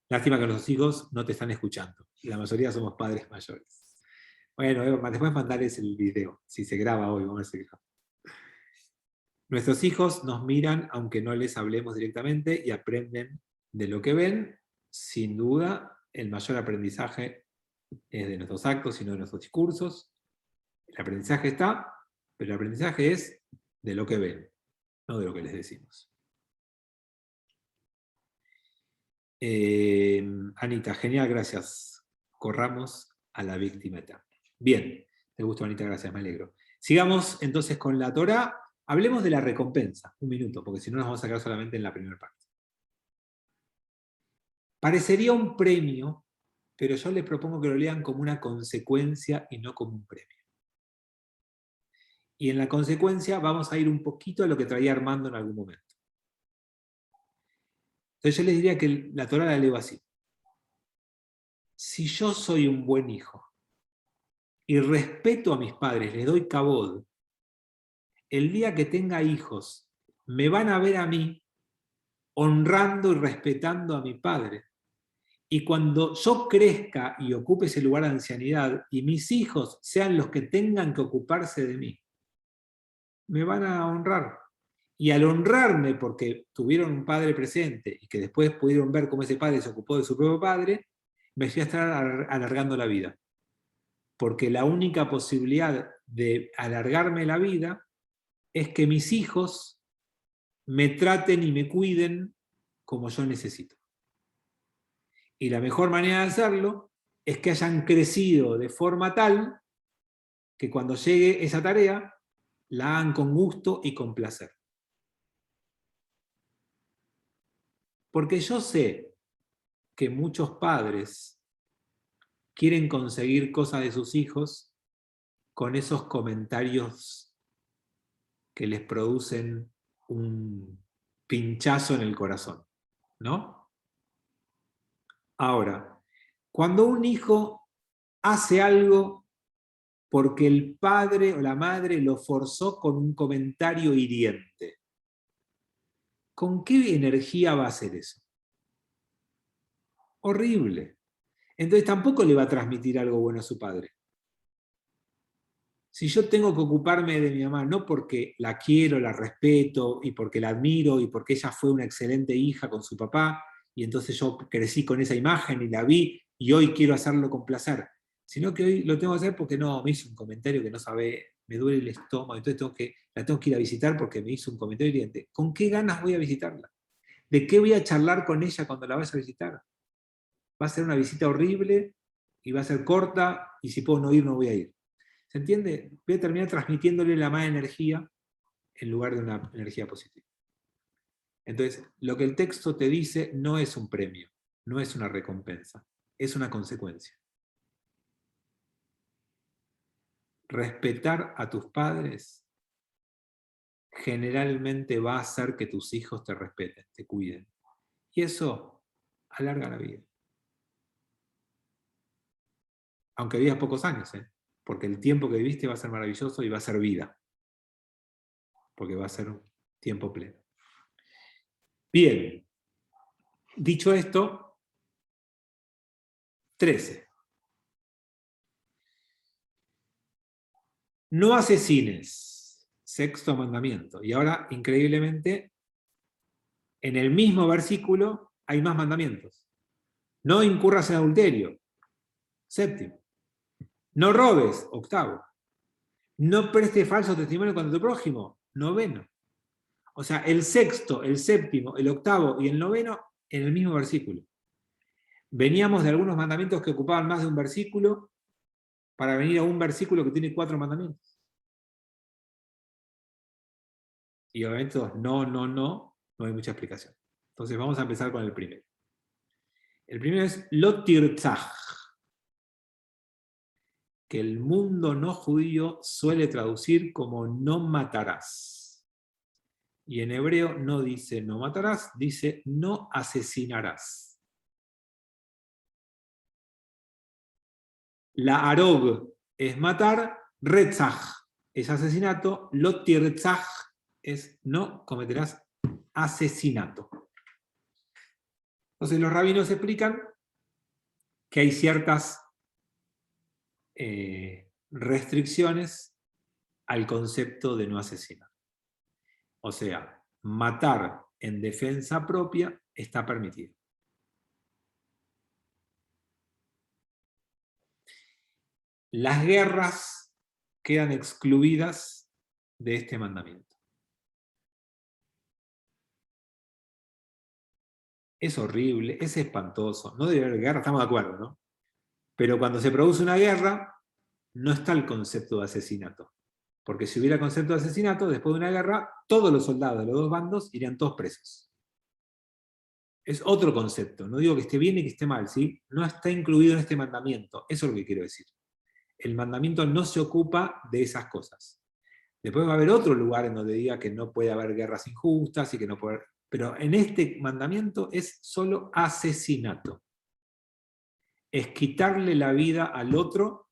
Lástima que los hijos no te están escuchando. La mayoría somos padres mayores. Bueno, después mandarles el video, si se graba hoy, vamos a ver si se graba. Nuestros hijos nos miran aunque no les hablemos directamente y aprenden de lo que ven. Sin duda, el mayor aprendizaje es de nuestros actos y no de nuestros discursos. El aprendizaje está, pero el aprendizaje es de lo que ven, no de lo que les decimos. Anita, genial, gracias. Corramos a la víctima eterna. Bien, te gustó, Anita, gracias, me alegro. Sigamos entonces con la Torá. Hablemos de la recompensa, un minuto, porque si no nos vamos a quedar solamente en la primera parte. Parecería un premio, pero yo les propongo que lo lean como una consecuencia y no como un premio. Y en la consecuencia vamos a ir un poquito a lo que traía Armando en algún momento. Entonces yo les diría que la Torá la leo así. Si yo soy un buen hijo y respeto a mis padres, les doy kabod, el día que tenga hijos, me van a ver a mí honrando y respetando a mi padre. Y cuando yo crezca y ocupe ese lugar de ancianidad, y mis hijos sean los que tengan que ocuparse de mí, me van a honrar. Y al honrarme porque tuvieron un padre presente y que después pudieron ver cómo ese padre se ocupó de su propio padre, me voy a estar alargando la vida. Porque la única posibilidad de alargarme la vida es que mis hijos me traten y me cuiden como yo necesito. Y la mejor manera de hacerlo es que hayan crecido de forma tal que cuando llegue esa tarea la hagan con gusto y con placer. Porque yo sé que muchos padres quieren conseguir cosas de sus hijos con esos comentarios que les producen un pinchazo en el corazón, ¿no? Ahora, cuando un hijo hace algo porque el padre o la madre lo forzó con un comentario hiriente, ¿con qué energía va a hacer eso? Horrible. Entonces tampoco le va a transmitir algo bueno a su padre. Si yo tengo que ocuparme de mi mamá, no porque la quiero, la respeto, y porque la admiro, y porque ella fue una excelente hija con su papá, y entonces yo crecí con esa imagen y la vi, y hoy quiero hacerlo con placer, sino que hoy lo tengo que hacer porque no, me hizo un comentario que no sabe, me duele el estómago, entonces la tengo que ir a visitar porque me hizo un comentario hiriente. ¿Con qué ganas voy a visitarla? ¿De qué voy a charlar con ella cuando la vaya a visitar? Va a ser una visita horrible, y va a ser corta, y si puedo no ir, no voy a ir. ¿Se entiende? Voy a terminar transmitiéndole la mala energía en lugar de una energía positiva. Entonces, lo que el texto te dice no es un premio, no es una recompensa, es una consecuencia. Respetar a tus padres generalmente va a hacer que tus hijos te respeten, te cuiden. Y eso alarga la vida. Aunque vivas pocos años, porque el tiempo que viviste va a ser maravilloso y va a ser vida. Porque va a ser un tiempo pleno. Bien. Dicho esto, 13. No asesines, sexto mandamiento. Y ahora, increíblemente, en el mismo versículo hay más mandamientos. No incurras en adulterio, séptimo. No robes, octavo. No prestes falso testimonio contra tu prójimo, noveno. O sea, el sexto, el séptimo, el octavo y el noveno en el mismo versículo. Veníamos de algunos mandamientos que ocupaban más de un versículo para venir a un versículo que tiene 4 mandamientos. Y obviamente no hay mucha explicación. Entonces vamos a empezar con el primero. El primero es lo tirtzaj, que el mundo no judío suele traducir como no matarás. Y en hebreo no dice no matarás, dice no asesinarás. La arog es matar, retzaj es asesinato, lo tirtzaj es no cometerás asesinato. Entonces los rabinos explican que hay ciertas restricciones al concepto de no asesinar. O sea, matar en defensa propia está permitido. Las guerras quedan excluidas de este mandamiento. Es horrible, es espantoso, no debe haber guerra, estamos de acuerdo, ¿no? Pero cuando se produce una guerra, no está el concepto de asesinato. Porque si hubiera concepto de asesinato, después de una guerra, todos los soldados de los dos bandos irían todos presos. Es otro concepto, no digo que esté bien ni que esté mal, ¿sí? No está incluido en este mandamiento, eso es lo que quiero decir. El mandamiento no se ocupa de esas cosas. Después va a haber otro lugar en donde diga que no puede haber guerras injustas y que no puede haber... Pero en este mandamiento es solo asesinato. Es quitarle la vida al otro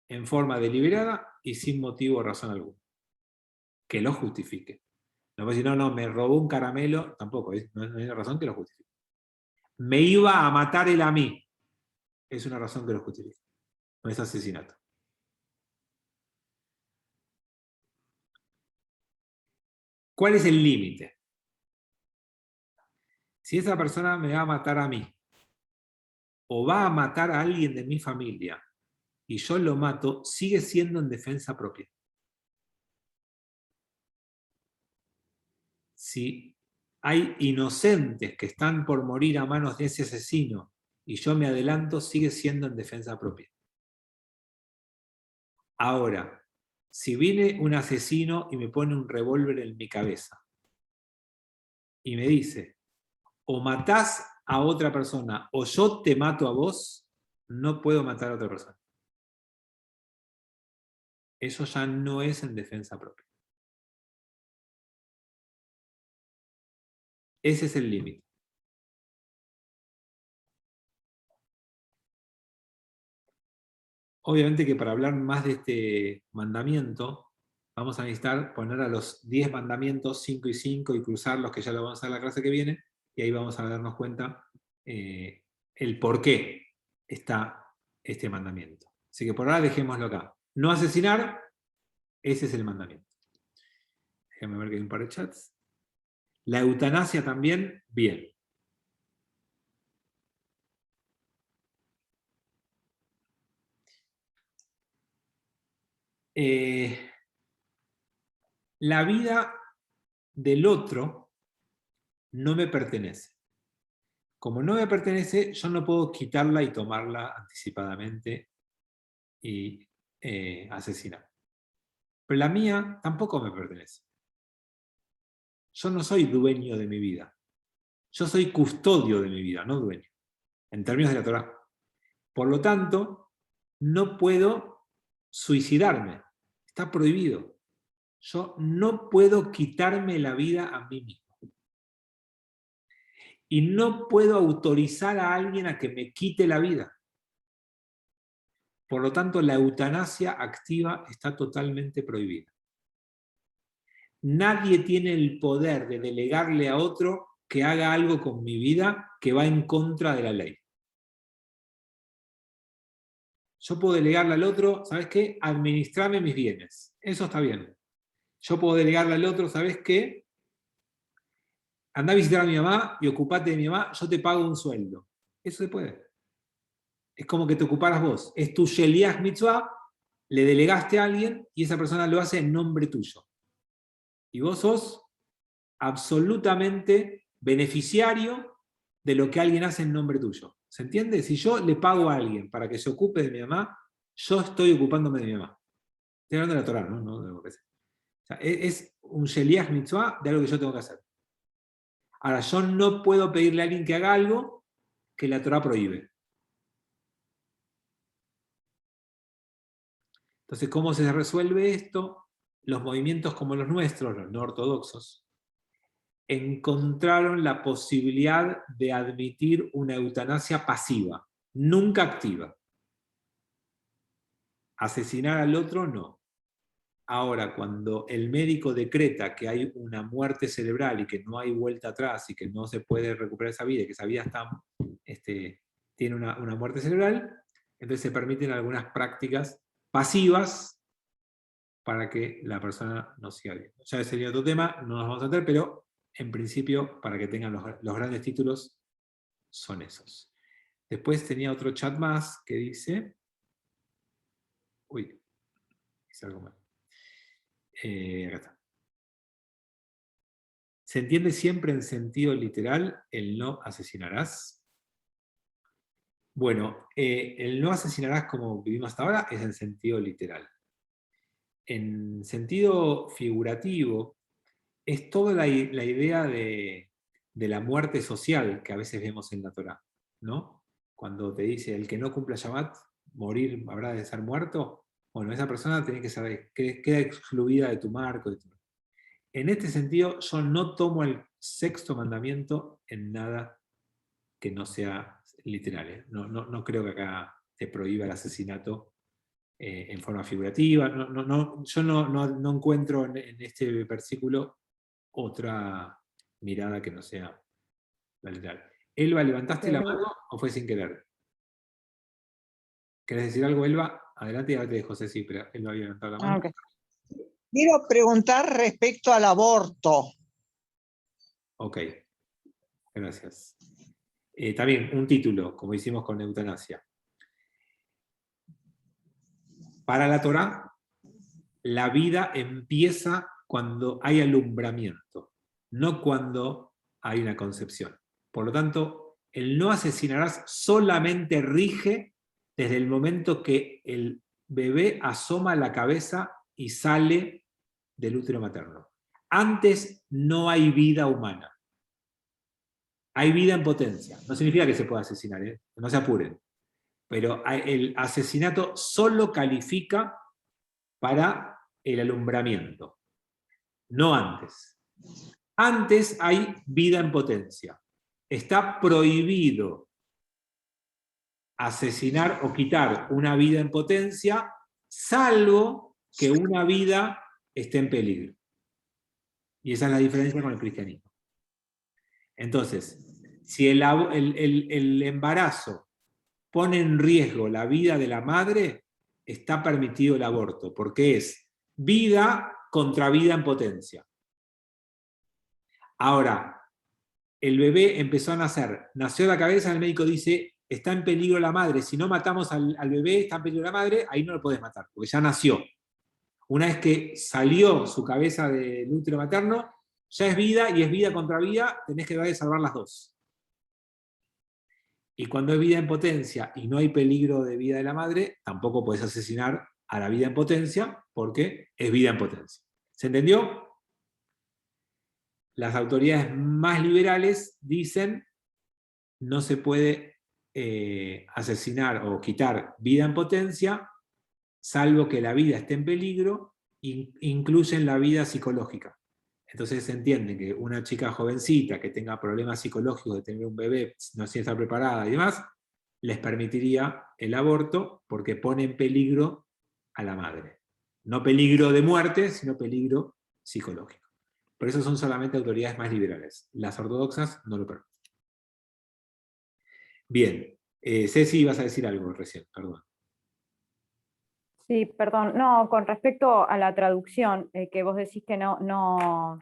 en forma deliberada y sin motivo o razón alguna. Que lo justifique. No puede decir, no, me robó un caramelo, tampoco, no hay una razón que lo justifique. Me iba a matar él a mí. Es una razón que lo justifica. No es asesinato. ¿Cuál es el límite? Si esa persona me va a matar a mí, o va a matar a alguien de mi familia, y yo lo mato, sigue siendo en defensa propia. Si hay inocentes que están por morir a manos de ese asesino, y yo me adelanto, sigue siendo en defensa propia. Ahora, si viene un asesino y me pone un revólver en mi cabeza, y me dice, o matás a otra persona, o yo te mato a vos, no puedo matar a otra persona. Eso ya no es en defensa propia. Ese es el límite. Obviamente que para hablar más de este mandamiento, vamos a necesitar poner a los 10 mandamientos, 5 y 5, y cruzarlos, que ya lo vamos a hacer la clase que viene, y ahí vamos a darnos cuenta el por qué está este mandamiento. Así que por ahora dejémoslo acá. No asesinar, ese es el mandamiento. Déjenme ver que hay un par de chats. La eutanasia también, bien. La vida del otro no me pertenece. Como no me pertenece, yo no puedo quitarla y tomarla anticipadamente y asesinar. Pero la mía tampoco me pertenece. Yo no soy dueño de mi vida. Yo soy custodio de mi vida, no dueño, en términos de la Torá. Por lo tanto, no puedo suicidarme. Está prohibido. Yo no puedo quitarme la vida a mí mismo. Y no puedo autorizar a alguien a que me quite la vida. Por lo tanto, la eutanasia activa está totalmente prohibida. Nadie tiene el poder de delegarle a otro que haga algo con mi vida que va en contra de la ley. Yo puedo delegarle al otro, ¿sabes qué? Administrame mis bienes. Eso está bien. Yo puedo delegarle al otro, ¿sabes qué? Andá a visitar a mi mamá y ocupate de mi mamá, yo te pago un sueldo. Eso se puede. Es como que te ocuparas vos. Es tu Sheliach Mitzvah, le delegaste a alguien y esa persona lo hace en nombre tuyo. Y vos sos absolutamente beneficiario de lo que alguien hace en nombre tuyo. ¿Se entiende? Si yo le pago a alguien para que se ocupe de mi mamá, yo estoy ocupándome de mi mamá. Estoy hablando de la Torá, ¿no? De lo que sea. O sea, es un Sheliach Mitzvah de algo que yo tengo que hacer. Ahora, yo no puedo pedirle a alguien que haga algo que la Torá prohíbe. Entonces, ¿cómo se resuelve esto? Los movimientos como los nuestros, los no ortodoxos, encontraron la posibilidad de admitir una eutanasia pasiva, nunca activa. Asesinar al otro, no. Ahora, cuando el médico decreta que hay una muerte cerebral y que no hay vuelta atrás y que no se puede recuperar esa vida, y que esa vida tiene una muerte cerebral, entonces se permiten algunas prácticas pasivas para que la persona no siga bien. Ya sería otro tema, no nos vamos a meter, pero en principio, para que tengan los grandes títulos, son esos. Después tenía otro chat más que dice... Uy, hice algo mal. Acá está. ¿Se entiende siempre en sentido literal el no asesinarás? Bueno, el no asesinarás como vivimos hasta ahora es en sentido literal. En sentido figurativo, es toda la idea de la muerte social que a veces vemos en la Torá, ¿no? Cuando te dice, el que no cumpla Shabbat, morir habrá de ser muerto. Bueno, esa persona tiene que saber, queda excluida de tu marco. En este sentido, yo no tomo el sexto mandamiento en nada que no sea literal. No creo que acá te prohíba el asesinato en forma figurativa. Yo no encuentro en este versículo otra mirada que no sea la literal. Elba, ¿levantaste la mano o fue sin querer? ¿Querés decir algo, Elba? Adelante y ahora te dejo, Ceci, pero Elba había levantado la mano. Okay. Quiero preguntar respecto al aborto. Ok, gracias. También un título, como hicimos con eutanasia. Para la Torá, la vida empieza cuando hay alumbramiento, no cuando hay una concepción. Por lo tanto, el no asesinarás solamente rige desde el momento que el bebé asoma la cabeza y sale del útero materno. Antes no hay vida humana. Hay vida en potencia. No significa que se pueda asesinar, no se apuren. Pero el asesinato solo califica para el alumbramiento, no antes. Antes hay vida en potencia. Está prohibido asesinar o quitar una vida en potencia, salvo que una vida esté en peligro. Y esa es la diferencia con el cristianismo. Entonces, si el embarazo pone en riesgo la vida de la madre, está permitido el aborto, porque es vida contra vida en potencia. Ahora, el bebé empezó a nacer, nació la cabeza, el médico dice, está en peligro la madre, si no matamos al bebé, está en peligro la madre, ahí no lo podés matar, porque ya nació. Una vez que salió su cabeza del útero materno, ya es vida, y es vida contra vida, tenés que tratar de salvar las dos. Y cuando es vida en potencia y no hay peligro de vida de la madre, tampoco podés asesinar a la vida en potencia, porque es vida en potencia. ¿Se entendió? Las autoridades más liberales dicen no se puede asesinar o quitar vida en potencia, salvo que la vida esté en peligro, incluyen la vida psicológica. Entonces se entiende que una chica jovencita que tenga problemas psicológicos de tener un bebé, no sé si está preparada y demás, les permitiría el aborto porque pone en peligro a la madre. No peligro de muerte, sino peligro psicológico. Por eso son solamente autoridades más liberales. Las ortodoxas no lo permiten. Bien. Ceci, ibas a decir algo recién, perdón. Sí, perdón. No, con respecto a la traducción, que vos decís que no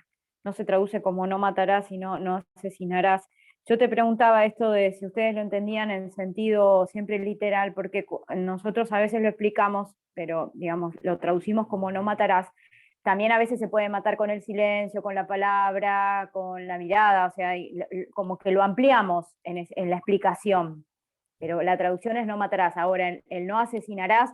se traduce como no matarás y no asesinarás. Yo te preguntaba esto de si ustedes lo entendían en sentido siempre literal, porque nosotros a veces lo explicamos, pero digamos, lo traducimos como no matarás. También a veces se puede matar con el silencio, con la palabra, con la mirada, o sea, como que lo ampliamos en la explicación. Pero la traducción es no matarás. Ahora, el no asesinarás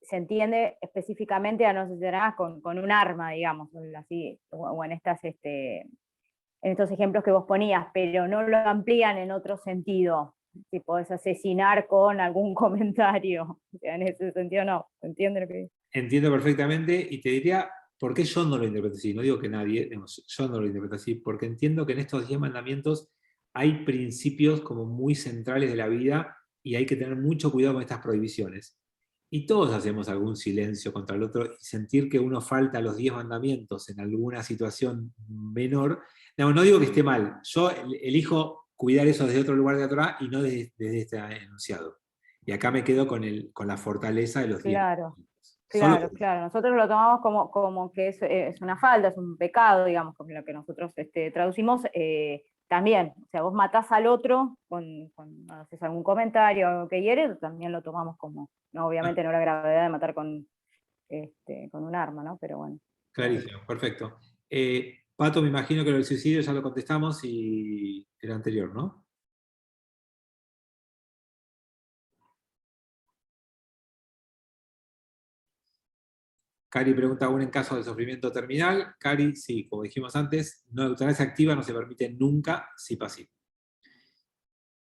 se entiende específicamente a no asesinarás con un arma, digamos, así, o en estos ejemplos que vos ponías, pero no lo amplían en otro sentido. Si podés asesinar con algún comentario. O sea, en ese sentido no. ¿Entiendes lo que digo? Entiendo perfectamente, y te diría por qué yo no lo interpreto así. No digo que nadie, yo no lo interpreto así, porque entiendo que en estos 10 mandamientos hay principios como muy centrales de la vida y hay que tener mucho cuidado con estas prohibiciones. Y todos hacemos algún silencio contra el otro, y sentir que uno falta a los 10 mandamientos en alguna situación menor. No digo que esté mal, yo elijo cuidar eso desde otro lugar de la Torá y no desde este enunciado. Y acá me quedo con la fortaleza de los 10 mandamientos. Claro. Nosotros lo tomamos como que es una falta, es un pecado, digamos, como lo que nosotros traducimos. También, o sea, vos matás al otro cuando haces algún comentario o algo que hiere, también lo tomamos como, no, obviamente no la gravedad de matar con un arma, ¿no? Pero bueno. Clarísimo, perfecto. Pato, me imagino que lo del suicidio ya lo contestamos y el anterior, ¿no? Cari pregunta, ¿aún en caso de sufrimiento terminal? Cari, sí, como dijimos antes, no eutanasia activa no se permite nunca, sí pasiva.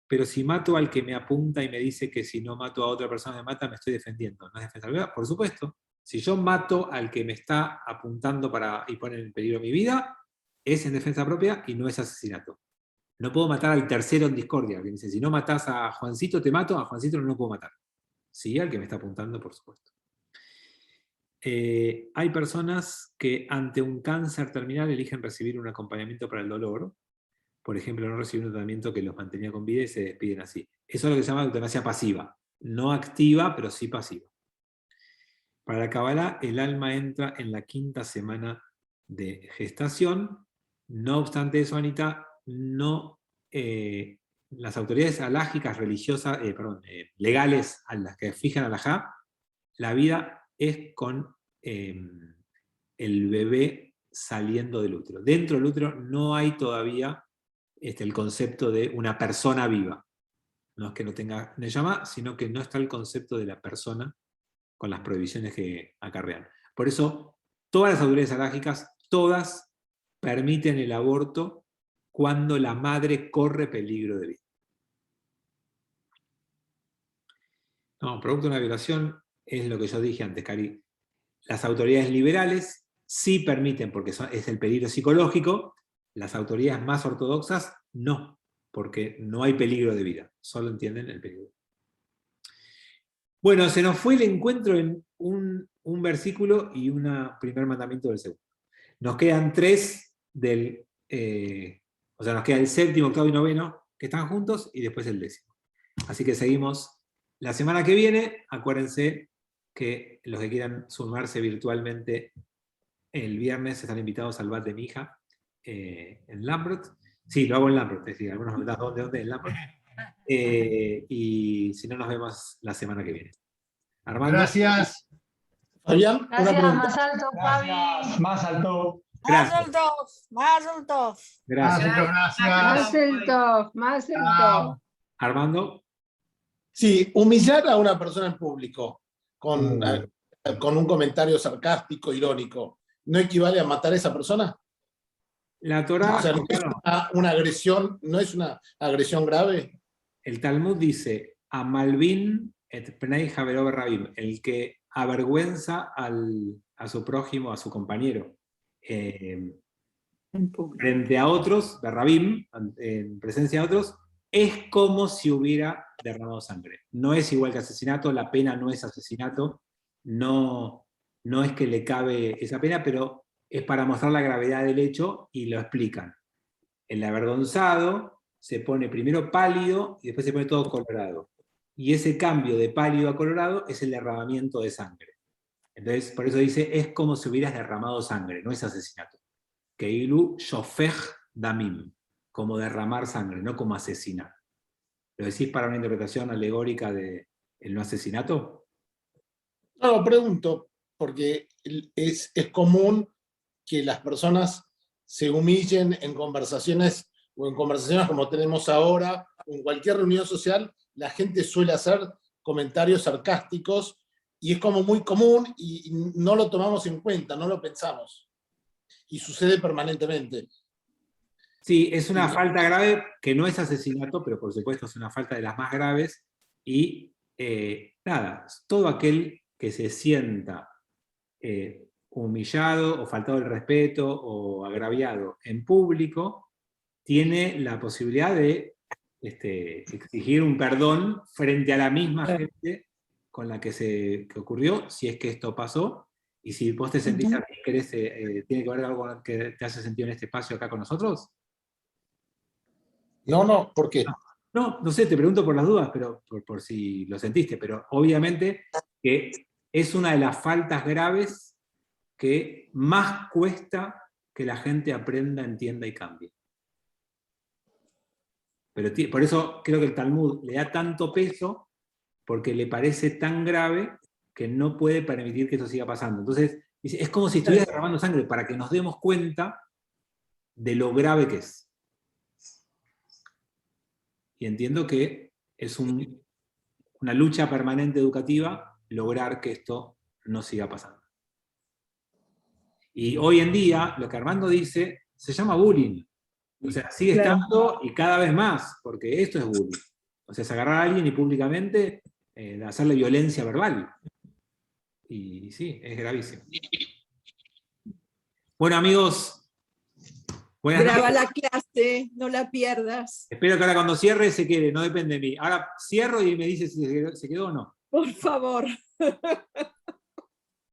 Pero si mato al que me apunta y me dice que si no mato a otra persona me mata, me estoy defendiendo. ¿No es defensa propia? Por supuesto. Si yo mato al que me está apuntando y pone en peligro mi vida, es en defensa propia y no es asesinato. No puedo matar al tercero en discordia, que dice, si no matás a Juancito te mato, a Juancito no lo puedo matar. Sí, al que me está apuntando, por supuesto. hay personas que ante un cáncer terminal eligen recibir un acompañamiento para el dolor. Por ejemplo, no recibir un tratamiento que los mantenía con vida y se despiden así. Eso es lo que se llama eutanasia pasiva. No activa, pero sí pasiva. Para la Kabbalah, el alma entra en la 5ª semana de gestación. No obstante eso, Anita, no, las autoridades alágicas, religiosas, legales a las que fijan alajá, la vida es con el bebé saliendo del útero. Dentro del útero no hay todavía el concepto de una persona viva. No es que no tenga neyamá, sino que no está el concepto de la persona con las prohibiciones que acarrean. Por eso, todas las autoridades alágicas, todas permiten el aborto cuando la madre corre peligro de vida. No, producto de una violación es lo que yo dije antes, Cari. Las autoridades liberales sí permiten, porque es el peligro psicológico. Las autoridades más ortodoxas no, porque no hay peligro de vida, solo entienden el peligro. Bueno, se nos fue el encuentro en un versículo y un primer mandamiento del segundo. Nos quedan 3 del... o sea, nos queda el 7º, 8º y 9º, que están juntos, y después el 10º. Así que seguimos la semana que viene. Acuérdense que los que quieran sumarse virtualmente el viernes están invitados al bat de mi hija en Lambert. Sí, lo hago en Lambert, es decir, algunos me preguntan ¿dónde en Lambert? Y si no, nos vemos la semana que viene. Armando. Gracias. Fabián, una Gracias, pregunta. más alto, Fabi. Gracias. Más alto. Más Gracias. altos, más altos. Gracias. Gracias. Altos, más Chao. Armando. Sí, humillar a una persona en público con un comentario sarcástico, irónico, ¿no equivale a matar a esa persona? La Torá, O sea, ¿no es una agresión, no es una agresión grave? el Talmud dice, a Malvin et pnei javero berrabim, el que avergüenza a su prójimo, a su compañero, frente a otros, berrabim, en presencia de otros, es como si hubiera derramado sangre. No es igual que asesinato, la pena no es asesinato, no es que le cabe esa pena, pero es para mostrar la gravedad del hecho y lo explican. El avergonzado se pone primero pálido y después se pone todo colorado. Y ese cambio de pálido a colorado es el derramamiento de sangre. Entonces, por eso dice, es como si hubieras derramado sangre, no es asesinato. Keilu shofech damim, como derramar sangre, no como asesinar. ¿Lo decís para una interpretación alegórica del no asesinato? No, pregunto, porque es común que las personas se humillen en conversaciones o en conversaciones como tenemos ahora, o en cualquier reunión social, la gente suele hacer comentarios sarcásticos y es como muy común y no lo tomamos en cuenta, no lo pensamos. Y sucede permanentemente. Sí, es una falta grave que no es asesinato, pero por supuesto es una falta de las más graves. Y nada, todo aquel que se sienta humillado o faltado el respeto o agraviado en público, tiene la posibilidad de exigir un perdón frente a la misma gente con la que ocurrió, si es que esto pasó. Y si vos te sentís así, ¿tiene que ver algo que te haya sentido en este espacio acá con nosotros? No, ¿por qué? No sé, te pregunto por las dudas, pero por si lo sentiste, pero obviamente que es una de las faltas graves que más cuesta que la gente aprenda, entienda y cambie. Pero por eso creo que el Talmud le da tanto peso, porque le parece tan grave que no puede permitir que eso siga pasando. Entonces, dice, es como si estuviera derramando sangre, para que nos demos cuenta de lo grave que es. Y entiendo que es una lucha permanente educativa lograr que esto no siga pasando. Y hoy en día, lo que Armando dice, se llama bullying. O sea, sigue estando y cada vez más, porque esto es bullying. O sea, es agarrar a alguien y públicamente hacerle violencia verbal. Y sí, es gravísimo. Bueno, amigos, buenas noches. Graba la clase, no la pierdas. Espero que ahora cuando cierre se quede, no depende de mí. Ahora cierro y me dice si se quedó o no. Por favor.